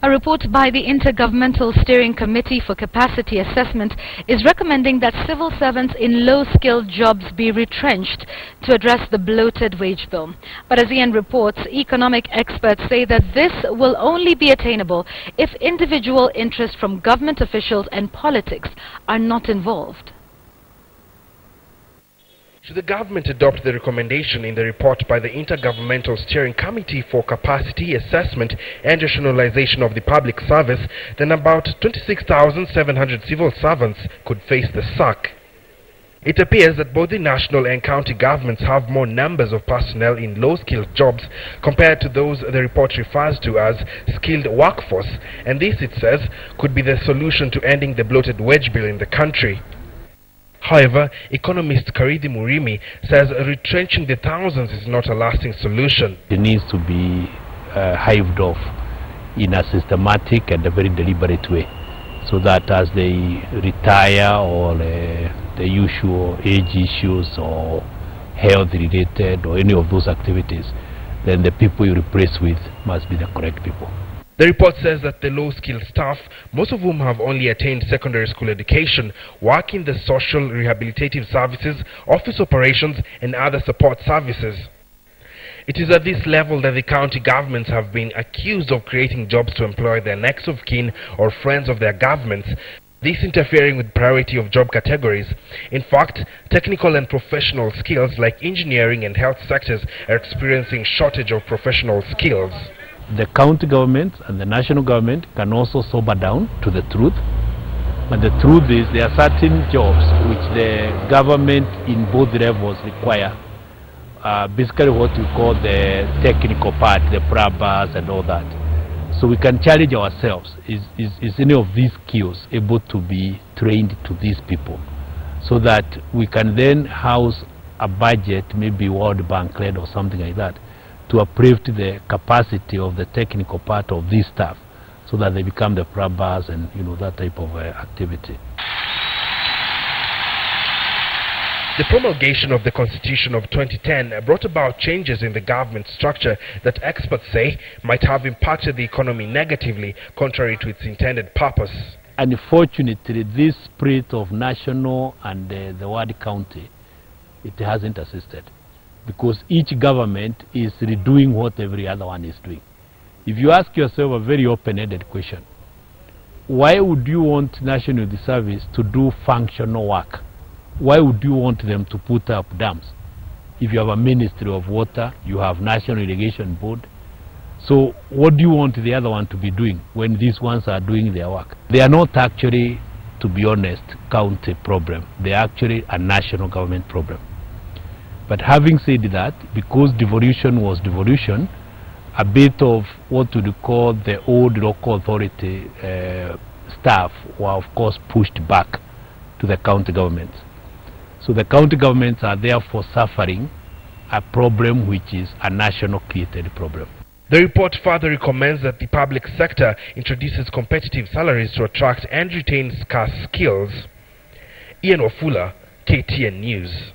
A report by the Intergovernmental Steering Committee for Capacity Assessment is recommending that civil servants in low-skilled jobs be retrenched to address the bloated wage bill. But as Ian reports, economic experts say that this will only be attainable if individual interest from government officials and politics are not involved. Should the government adopt the recommendation in the report by the Intergovernmental Steering Committee for Capacity Assessment and Rationalization of the Public Service, then about 26,700 civil servants could face the sack. It appears that both the national and county governments have more numbers of personnel in low-skilled jobs compared to those the report refers to as skilled workforce, and this, it says, could be the solution to ending the bloated wage bill in the country. However, economist Karidhi Murimi says retrenching the thousands is not a lasting solution. It needs to be hived off in a systematic and a very deliberate way, so that as they retire or the usual age issues or health related or any of those activities, then the people you replace with must be the correct people. The report says that the low-skilled staff, most of whom have only attained secondary school education, work in the social rehabilitative services, office operations and other support services. It is at this level that the county governments have been accused of creating jobs to employ their next of kin or friends of their governments, this interfering with priority of job categories. In fact, technical and professional skills like engineering and health sectors are experiencing shortage of professional skills. The county government and the national government can also sober down to the truth. But the truth is there are certain jobs which the government in both levels require. Basically what we call the technical part, the prabas and all that. So we can challenge ourselves, is any of these skills able to be trained to these people, so that we can then house a budget, maybe World Bank led or something like that, to uplift the capacity of the technical part of this staff, so that they become the prabas and that type of activity. The promulgation of the Constitution of 2010 brought about changes in the government structure that experts say might have impacted the economy negatively, contrary to its intended purpose. Unfortunately, this spirit of national and the word county, it hasn't assisted, because each government is redoing what every other one is doing. If you ask yourself a very open-ended question, why would you want National Youth Service to do functional work? Why would you want them to put up dams? If you have a Ministry of Water, you have National Irrigation Board. So what do you want the other one to be doing when these ones are doing their work? They are not actually, to be honest, county problem. They are actually a national government problem. But having said that, because devolution was devolution, a bit of what we call the old local authority staff were of course pushed back to the county governments. So the county governments are therefore suffering a problem which is a national created problem. The report further recommends that the public sector introduces competitive salaries to attract and retain scarce skills. Ian Wafula, KTN News.